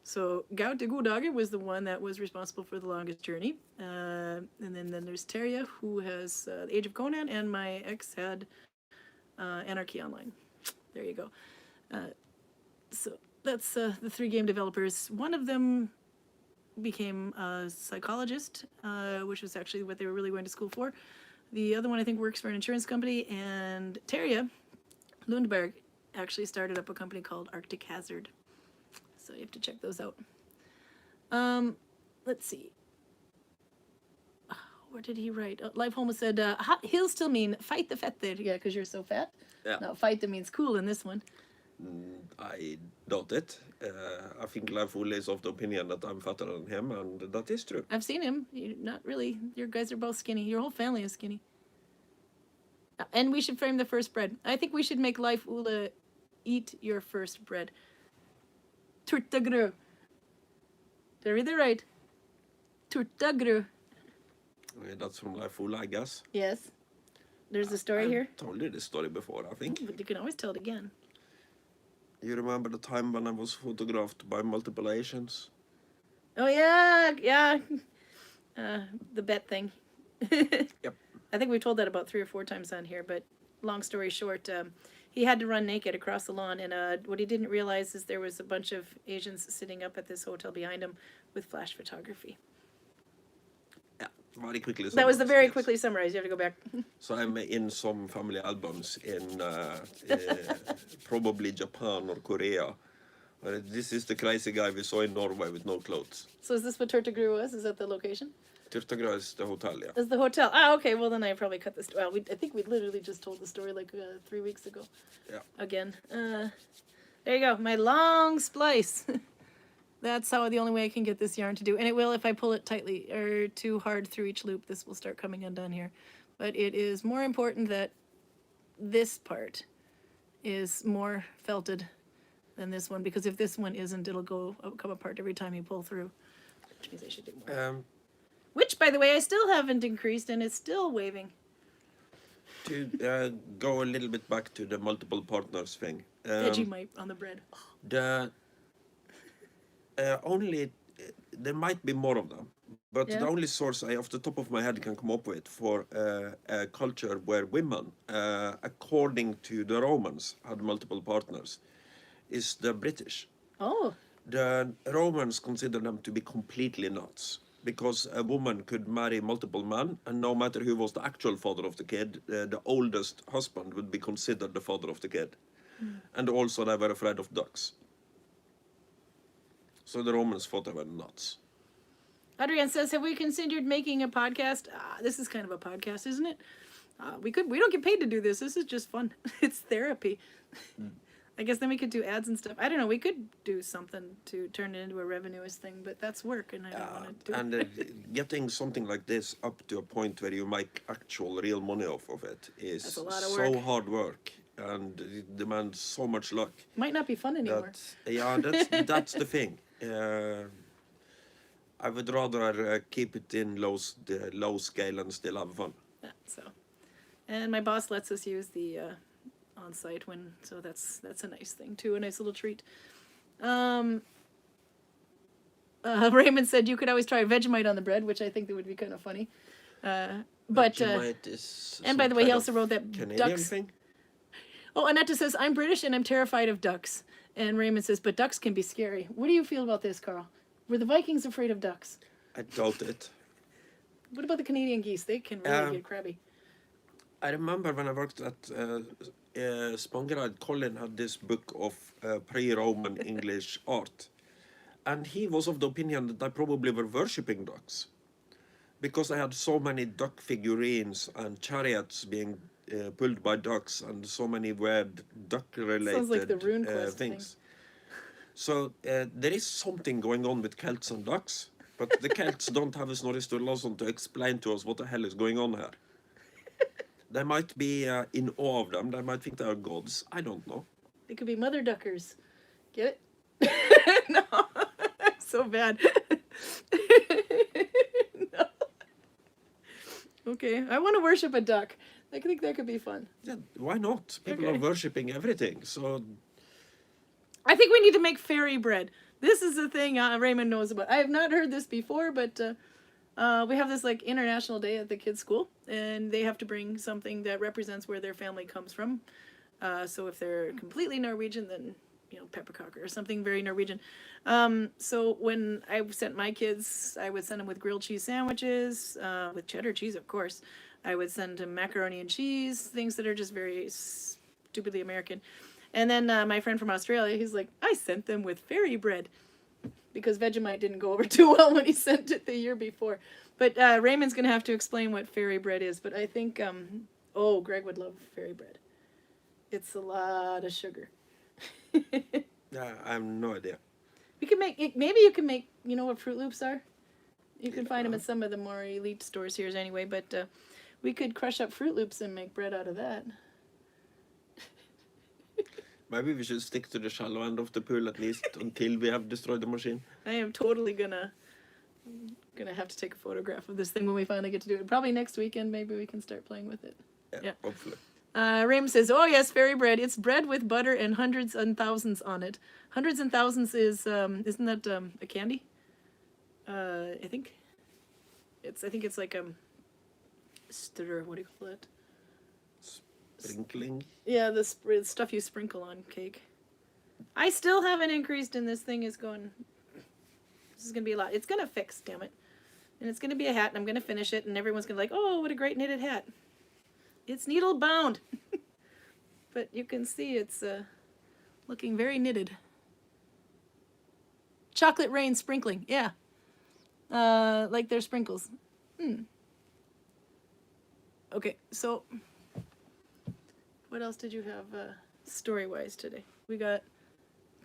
So Gout de Godage was the one that was responsible for The Longest Journey, and then there's Terja, who has The Age of Conan, and my ex had Anarchy Online. There you go. So that's the 3 game developers. One of them became a psychologist, which was actually what they were really going to school for. The other one, I think, works for an insurance company. And Terje Lundberg actually started up a company called Arctic Hazard. So you have to check those out. Let's see. What did he write? Live Homo said, he'll still mean fight the fetter. Yeah, because you're so fat. Yeah. No, fight that means cool in this one. I doubt it. I think Leif Ole is of the opinion that I'm fatter than him, and that is true. I've seen him. Not really. Your guys are both skinny. Your whole family is skinny. And we should frame the first bread. I think we should make Leif Ole eat your first bread. Turtagru. Did I read that right? Turtagru. That's from Leif Ole, I guess. Yes. There's a story here. I've told you this story before, I think. But you can always tell it again. You remember the time when I was photographed by multiple Asians? Oh, yeah. Yeah. The bet thing. Yep. I think we told that about 3 or 4 times on here, but long story short, he had to run naked across the lawn, and what he didn't realize is there was a bunch of Asians sitting up at this hotel behind him with flash photography. Yeah, very quickly. That was the summarized, very yes. quickly summarized. You have to go back. So I'm in some family albums in probably Japan or Korea. This is the crazy guy we saw in Norway with no clothes. So is this what Turtagru was? Is that the location? Tyrtagra is the hotel, yeah. Is the hotel? Ah, okay. Well, then I probably cut this. Well, I think we literally just told the story like 3 weeks ago. Yeah. Again. There you go. My long splice. That's how the only way I can get this yarn to do. And it will if I pull it tightly or too hard through each loop. This will start coming undone here. But it is more important that this part is more felted than this one, because if this one isn't, it'll come apart every time you pull through. Which means I should do more. Which, by the way, I still haven't increased, and it's still waving. To go a little bit back to the multiple partners thing. Vegemite on the bread. The only there might be more of them, but Yeah. the only source I, off the top of my head, can come up with for a culture where women, according to the Romans, had multiple partners, is the British. Oh. The Romans consider them to be completely nuts, because a woman could marry multiple men, and no matter who was the actual father of the kid, the oldest husband would be considered the father of the kid. And also they were afraid of ducks. So the Romans thought they were nuts. Adrian says, have we considered making a podcast? This is kind of a podcast, isn't it? We don't get paid to do this. This is just fun. It's therapy. I guess then we could do ads and stuff. I don't know. We could do something to turn it into a revenuous thing, but that's work, and I don't want to do And it. getting something like this up to a point where you make actual real money off of it is That's a lot of so work. hard work, and it demands so much luck. Might not be fun anymore. That's the thing. I would rather keep it in low scale and still have fun. Yeah, so, and my boss lets us use the on site so that's a nice thing too, a nice little treat. Raymond said you could always try Vegemite on the bread, which I think that would be kind of funny. But Vegemite is and by some the way, he kind also of wrote that Canadian ducks. thing. Oh, Annette says I'm British and I'm terrified of ducks. And Raymond says, but ducks can be scary. What do you feel about this, Carl? Were the Vikings afraid of ducks? I doubt it. What about the Canadian geese? They can really get crabby. I remember when I worked at Spangereid, Colin had this book of pre-Roman English art. And he was of the opinion that I probably were worshipping ducks. Because I had so many duck figurines and chariots being pulled by ducks and so many weird duck-related Sounds like the Rune Quest things. So there is something going on with Celts and ducks, but the Celts don't have a Snorri Sturlason to explain to us what the hell is going on here. They might be in awe of them. They might think they are gods. I don't know. They could be mother duckers. Get it? No. So bad. No. Okay. I want to worship a duck. I think that could be fun. Yeah, why not? People Okay. are worshipping everything. So I think we need to make fairy bread. This is the thing Raymond knows about. I have not heard this before, but we have this like international day at the kids' school, and they have to bring something that represents where their family comes from. So if they're completely Norwegian, then pepperkaker or something very Norwegian. So when I sent my kids, I would send them with grilled cheese sandwiches, with cheddar cheese, of course. I would send them macaroni and cheese, things that are just very stupidly American. And then my friend from Australia, he's like, I sent them with fairy bread because Vegemite didn't go over too well when he sent it the year before. But Raymond's going to have to explain what fairy bread is. But I think, Greg would love fairy bread. It's a lot of sugar. Yeah, I have no idea. We can make it. Maybe you can make. You know what Fruit Loops are? You can find them at some of the more elite stores here anyway. But we could crush up Fruit Loops and make bread out of that. Maybe we should stick to the shallow end of the pool at least until we have destroyed the machine. I am totally gonna have to take a photograph of this thing when we finally get to do it. Probably next weekend. Maybe we can start playing with it. Yeah, hopefully. Raymond says, "Oh yes, fairy bread. It's bread with butter and hundreds and thousands on it. Hundreds and thousands is isn't that a candy? I think it's like stir. What do you call it? Sprinkling. Yeah, the stuff you sprinkle on cake. I still haven't increased, and this thing is going. This is gonna be a lot. It's gonna fix, damn it, and it's gonna be a hat, and I'm gonna finish it, and everyone's gonna be like, oh, what a great knitted hat. It's needle bound, but you can see it's looking very knitted. Chocolate rain sprinkling, yeah, like they're sprinkles. Okay, so what else did you have story-wise today? We got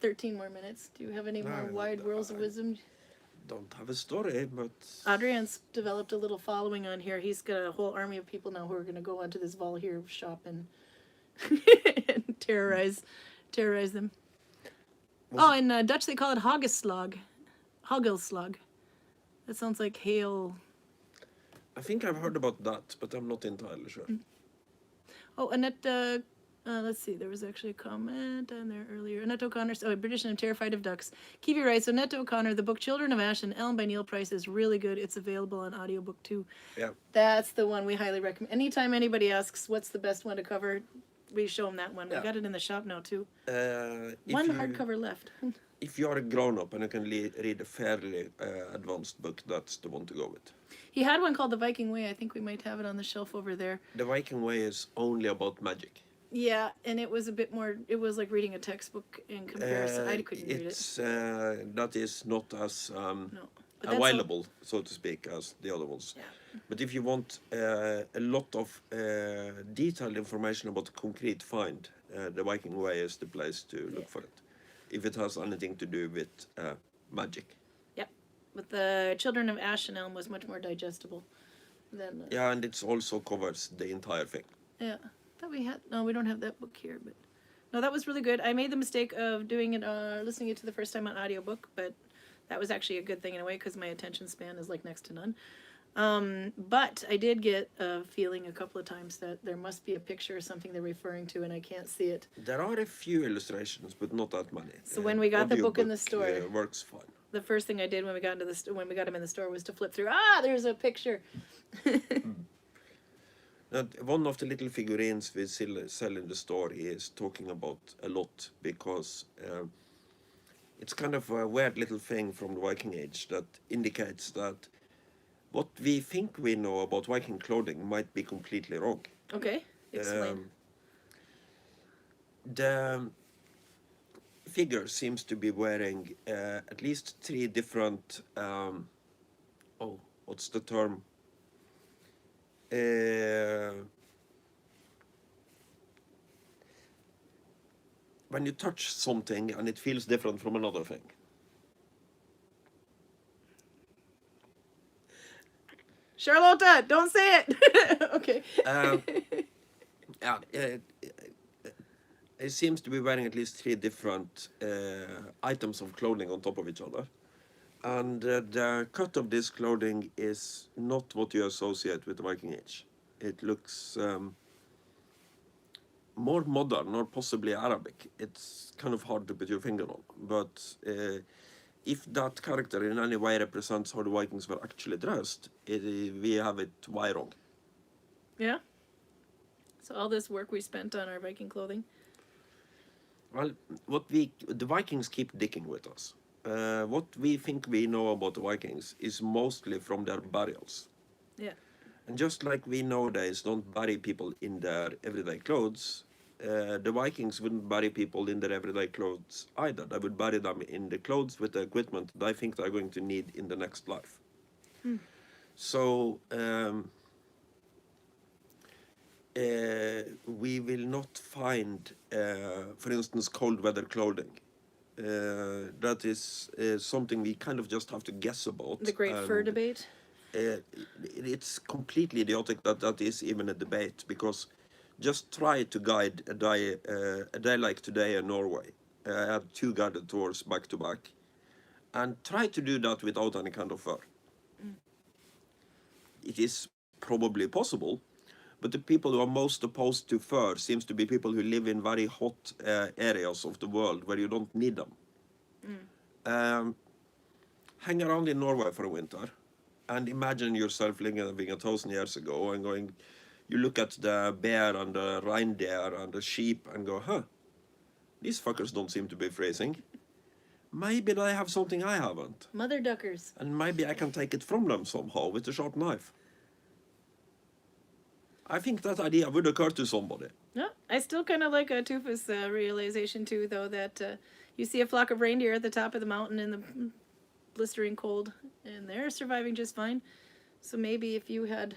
13 more minutes. Do you have any more wide worlds of wisdom? Don't have a story, but Adrian's developed a little following on here. He's got a whole army of people now who are going to go onto this Vol here shop and, and terrorize them. In Dutch they call it Hagelslag. Hagelslag. That sounds like hail. I think I've heard about that, but I'm not entirely sure. Oh, Annette, let's see, there was actually a comment on there earlier. Annette O'Connor, British and I'm Terrified of Ducks. Kiwi writes, Annette O'Connor, the book Children of Ash and Elm by Neil Price is really good. It's available on audiobook too. Yeah. That's the one we highly recommend. Anytime anybody asks what's the best one to cover, we show them that one. Yeah. We got it in the shop now too. One hardcover left. If you are a grown-up and you can read a fairly advanced book, that's the one to go with. He had one called The Viking Way. I think we might have it on the shelf over there. The Viking Way is only about magic. Yeah, and it was a bit more, it was like reading a textbook in comparison. I couldn't read it. That is not as No. But that's available, so to speak, as the other ones. Yeah. But if you want a lot of detailed information about the concrete find, the Viking Way is the place to look for it. If it has anything to do with magic. Yep. But the Children of Ash and Elm was much more digestible than... Yeah, and it also covers the entire thing. Yeah. That we had... No, we don't have that book here, but... No, that was really good. I made the mistake of doing it, listening it to the first time on audiobook, but that was actually a good thing in a way because my attention span is like next to none. But I did get a feeling a couple of times that there must be a picture or something they're referring to and I can't see it. There are a few illustrations, but not that many. So when we got the book in the store, works fine. The first thing I did when we got into when we got them in the store was to flip through. There's a picture. One of the little figurines we sell in the store is talking about a lot because it's kind of a weird little thing from the Viking Age that indicates that what we think we know about Viking clothing might be completely wrong. Okay, explain. The figure seems to be wearing at least 3 different, what's the term? When you touch something and it feels different from another thing. Charlotta, don't say it. Okay. It seems to be wearing at least 3 different items of clothing on top of each other. And the cut of this clothing is not what you associate with the Viking Age. It looks more modern or possibly Arabic. It's kind of hard to put your finger on. But if that character in any way represents how the Vikings were actually dressed, we have it way wrong. Yeah? So all this work we spent on our Viking clothing? Well, the Vikings keep dicking with us. What we think we know about the Vikings is mostly from their burials. Yeah. And just like we nowadays don't bury people in their everyday clothes, the Vikings wouldn't bury people in their everyday clothes either. They would bury them in the clothes with the equipment that I think they're going to need in the next life. So we will not find, for instance, cold weather clothing. That is something we kind of just have to guess about. The great fur and, debate. It's completely idiotic that that is even a debate, because just try to guide a day like today in Norway. I had two guided tours back to back, and try to do that without any kind of fur. It is probably possible, but the people who are most opposed to fur seems to be people who live in very hot areas of the world where you don't need them. Hang around in Norway for a winter and imagine yourself living 1,000 years ago and going, you look at the bear and the reindeer and the sheep and go, huh, these fuckers don't seem to be freezing. Maybe they have something I haven't. Mother duckers. And maybe I can take it from them somehow with a sharp knife. I think that idea would occur to somebody. No, I still kind of like a Tufus realization too, though, that you see a flock of reindeer at the top of the mountain in the blistering cold, and they're surviving just fine. So maybe if you had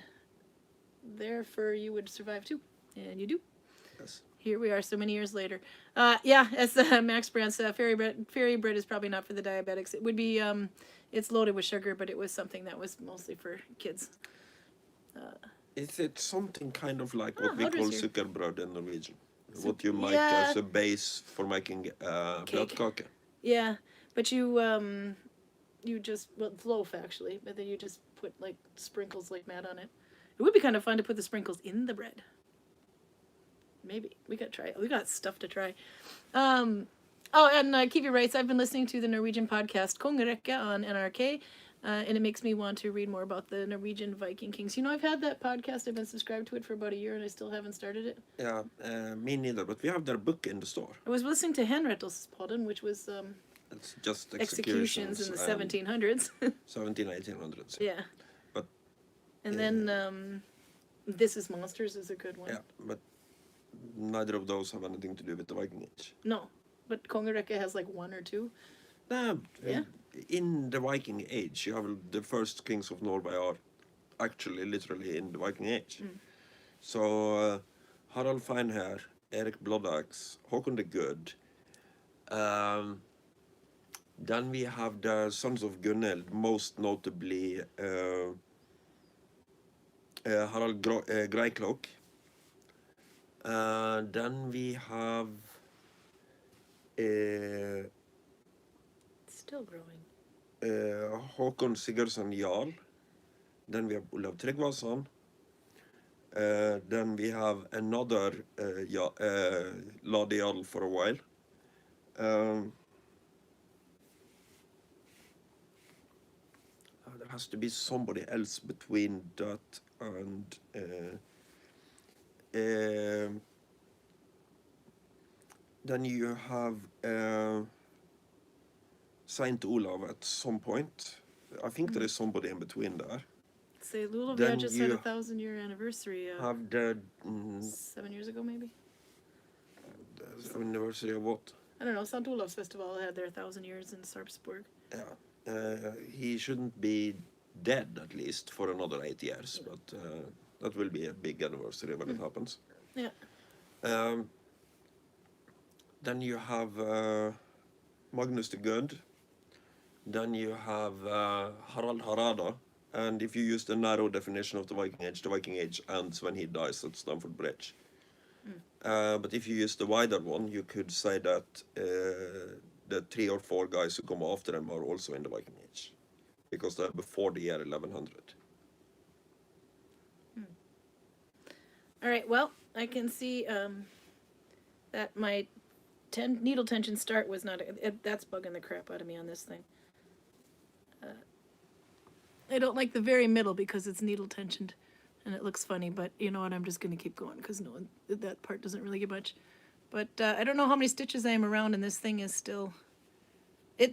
their fur, you would survive too, and you do. Yes. Here we are, so many years later. Yeah, as Max Brandt's fairy bread is probably not for the diabetics. It would be, it's loaded with sugar, but it was something that was mostly for kids. Is it something kind of like what we Audrey's call here. sukkerbrød in Norwegian? What you make yeah. as a base for making bløtkake. Yeah, but you just, well, it's loaf actually, but then you just put like sprinkles like mad on it. It would be kind of fun to put the sprinkles in the bread. Maybe we got to try it. We got stuff to try. Oh, and Kiwi writes, I've been listening to the Norwegian podcast Kongerekke on NRK, and it makes me want to read more about the Norwegian Viking kings. You know, I've had that podcast. I've been subscribed to it for about a year, and I still haven't started it. Yeah, me neither, but we have their book in the store. I was listening to Henrettelspodden, which was It's just executions in the 1700s. 1800s. Yeah. But And then This Is Monsters is a good one. yeah, but neither of those have anything to do with the Viking Age. No, but Kongerekke has like one or two. No, Yeah. In the Viking Age, you have the first kings of Norway are actually literally in the Viking Age. So Harald Feinherr, Erik Bloodaxe, Håkon the Good. Then we have the sons of Gunhild, most notably Harald Greiklock. Then we have Still growing. Håkon Sigurdsson Jarl. Then we have Olav Tryggvason. Then we have another Lade Jarl for a while. There has to be somebody else between that and then you have Saint Olav at some point. I think there is somebody in between there. Say Luleå Then just had you 1,000-year anniversary Have the 7 years ago, maybe. anniversary of what? I don't know. St. Olav's Festival had their 1,000 years in Sarpsborg. Yeah. He shouldn't be dead at least for another 8 years, but that will be a big anniversary when it happens. Yeah. Then you have Magnus the Good. Then you have Harald Harada. And if you use the narrow definition of the Viking Age ends when he dies at Stamford Bridge. But if you use the wider one, you could say that the 3 or 4 guys who come after him are also in the Viking Age, because they're before the year 1100. All right. Well, I can see that my needle tension start was not. That's bugging the crap out of me on this thing. I don't like the very middle because it's needle tensioned, and it looks funny. But you know what? I'm just going to keep going because that part doesn't really get much. But I don't know how many stitches I am around, and this thing is still...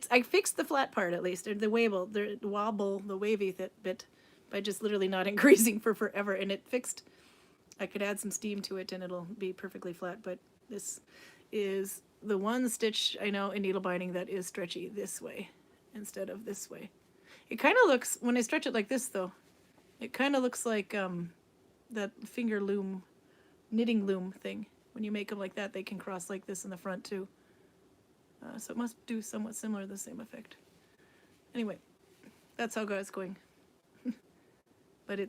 I fixed the flat part at least, or the wobble, the wavy bit, by just literally not increasing for forever, and it fixed. I could add some steam to it, and it'll be perfectly flat. But this is the one stitch I know in needle binding that is stretchy this way instead of this way. It kind of looks, when I stretch it like this though, it kind of looks like that finger loom, knitting loom thing. When you make them like that, they can cross like this in the front too. So it must do somewhat similar, the same effect. Anyway, that's how it's going. But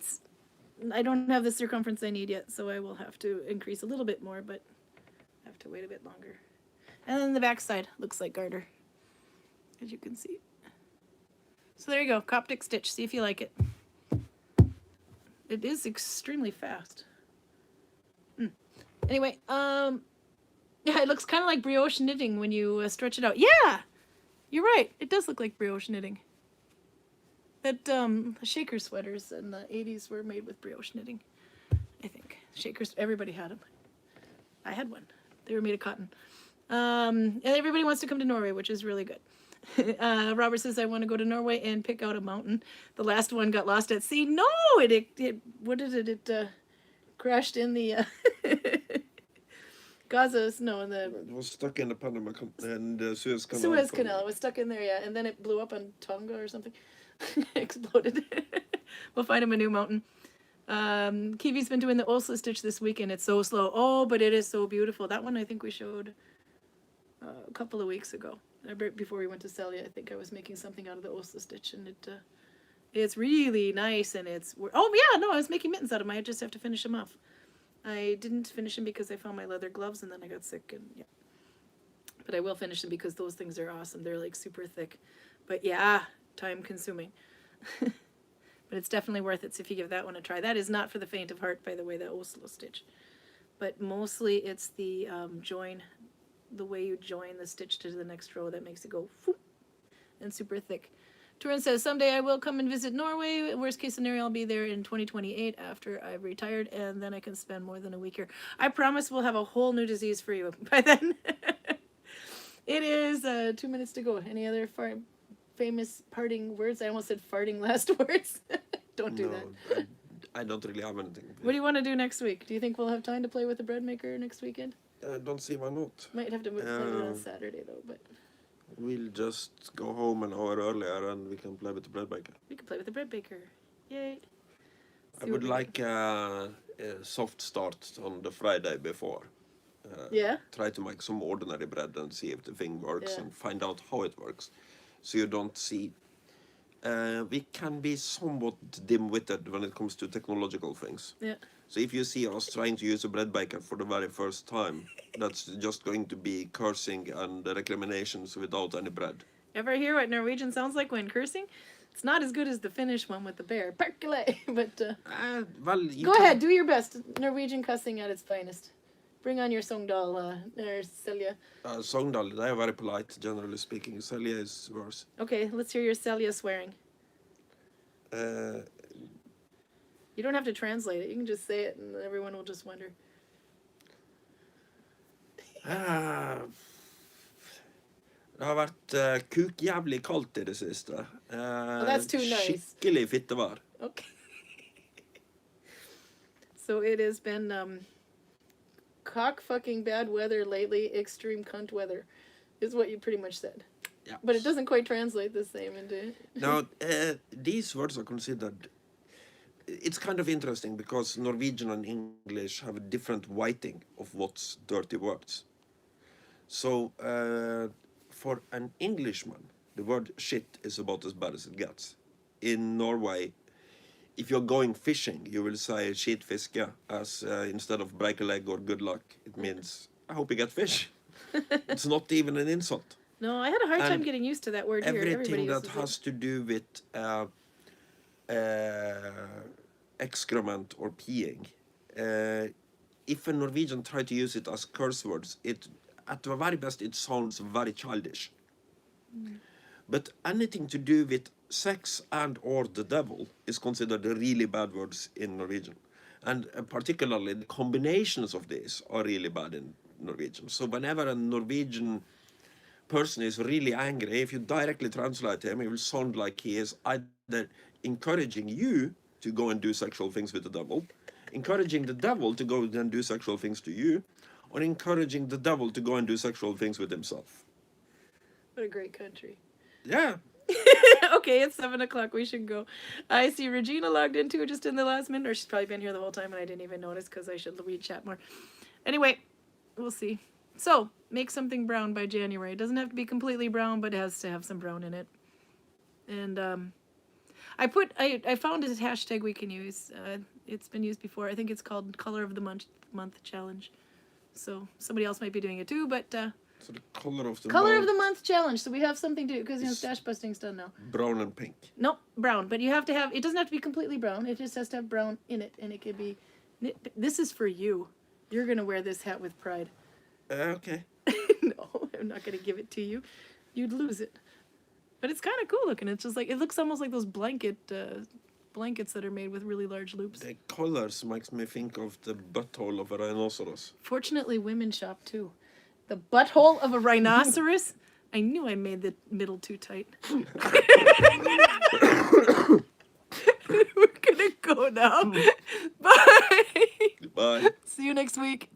I don't have the circumference I need yet, so I will have to increase a little bit more, but I have to wait a bit longer. And then the back side looks like garter, as you can see. So there you go, Coptic stitch. See if you like it. It is extremely fast. Anyway, yeah, it looks kind of like brioche knitting when you stretch it out. Yeah, you're right. It does look like brioche knitting. That shaker sweaters in the 80s were made with brioche knitting, I think. Shakers, everybody had them. I had one. They were made of cotton. And everybody wants to come to Norway, which is really good. Robert says, I want to go to Norway and pick out a mountain. The last one got lost at sea. No, it what did it? It crashed in the Gaza's, no, in the... It was stuck in the Panama and the Suez Canal. Suez Canal. It was stuck in there, yeah. And then it blew up on Tonga or something. Exploded. We'll find him a new mountain. Kiwi's been doing the Oslo stitch this weekend. It's so slow. Oh, but it is so beautiful. That one I think we showed a couple of weeks ago. Before we went to Celia, I think I was making something out of the Oslo stitch, and it's really nice, and it's... Oh, yeah, no, I was making mittens out of them. I just have to finish them off. I didn't finish them because I found my leather gloves, and then I got sick, and yeah. But I will finish them because those things are awesome. They're, like, super thick. But, yeah, time-consuming. But it's definitely worth it, so if you give that one a try. That is not for the faint of heart, by the way, that Oslo stitch. But mostly it's the join, the way you join the stitch to the next row that makes it go whoop, and super thick. Turin says, someday I will come and visit Norway. Worst case scenario, I'll be there in 2028 after I've retired, and then I can spend more than a week here. I promise we'll have a whole new disease for you by then. It is 2 minutes to go. Any other famous parting words? I almost said farting last words. Don't do that. I don't really have anything. What do you want to do next week? Do you think we'll have time to play with the bread maker next weekend? I don't see why not. Might have to play it on Saturday, though, but... We'll just go home an hour earlier and we can play with the bread baker. We can play with the bread baker. Yay. I would like a soft start on the Friday before. Yeah? Try to make some ordinary bread and see if the thing works, Yeah. and find out how it works. So you don't see... we can be somewhat dim-witted when it comes to technological things. Yeah. So if you see us trying to use a bread baker for the very first time, that's just going to be cursing and recriminations without any bread. Ever hear what Norwegian sounds like when cursing? It's not as good as the Finnish one with the bear. Perkele! But Well, go ahead, do your best. Norwegian cussing at its finest. Bring on your Sogndal, Celia. Sogndal, they are very polite, generally speaking. Celia is worse. Okay, let's hear your Celia swearing. You don't have to translate it. You can just say it and everyone will just wonder. Det har vært kukjævlig kaldt i det siste. That's too nice. Skikkelig fittevær. Okay. So it has been cock fucking bad weather lately, extreme cunt weather, is what you pretty much said. Yeah. But it doesn't quite translate the same into... Now, these words are considered... It's kind of interesting because Norwegian and English have a different weighting of what's dirty words. So, for an Englishman, the word shit is about as bad as it gets. In Norway, if you're going fishing, you will say shit fiske, as instead of break a leg or good luck. It means, I hope you get fish. It's not even an insult. No, I had a hard time getting used to that word here. Everything that has to do with excrement or peeing, if a Norwegian try to use it as curse words, at the very best it sounds very childish. But anything to do with sex and or the devil is considered really bad words in Norwegian. And particularly the combinations of these are really bad in Norwegian. So whenever a Norwegian person is really angry, if you directly translate him, it will sound like he is either encouraging you to go and do sexual things with the devil, encouraging the devil to go and do sexual things to you, or encouraging the devil to go and do sexual things with himself. What a great country. Yeah. Okay, it's 7:00. We should go. I see Regina logged in too just in the last minute, or she's probably been here the whole time and I didn't even notice because I should read chat more. Anyway, we'll see. So, make something brown by January. It doesn't have to be completely brown, but it has to have some brown in it. And I found a hashtag we can use. It's been used before. I think it's called Color of the Month Challenge. So somebody else might be doing it too, but So the color of the month challenge. So we have something to do because stash busting's done now. brown and pink. Nope, brown. But you have to have. It doesn't have to be completely brown. It just has to have brown in it, and it could be. This is for you. You're gonna wear this hat with pride. Okay. No, I'm not gonna give it to you. You'd lose it. But it's kind of cool looking. It's just like it looks almost like those blankets that are made with really large loops. The colors makes me think of the butthole of a rhinoceros. Fortunately, women shop too. The butthole of a rhinoceros. I knew I made the middle too tight. We're gonna go now. Bye. Bye. See you next week.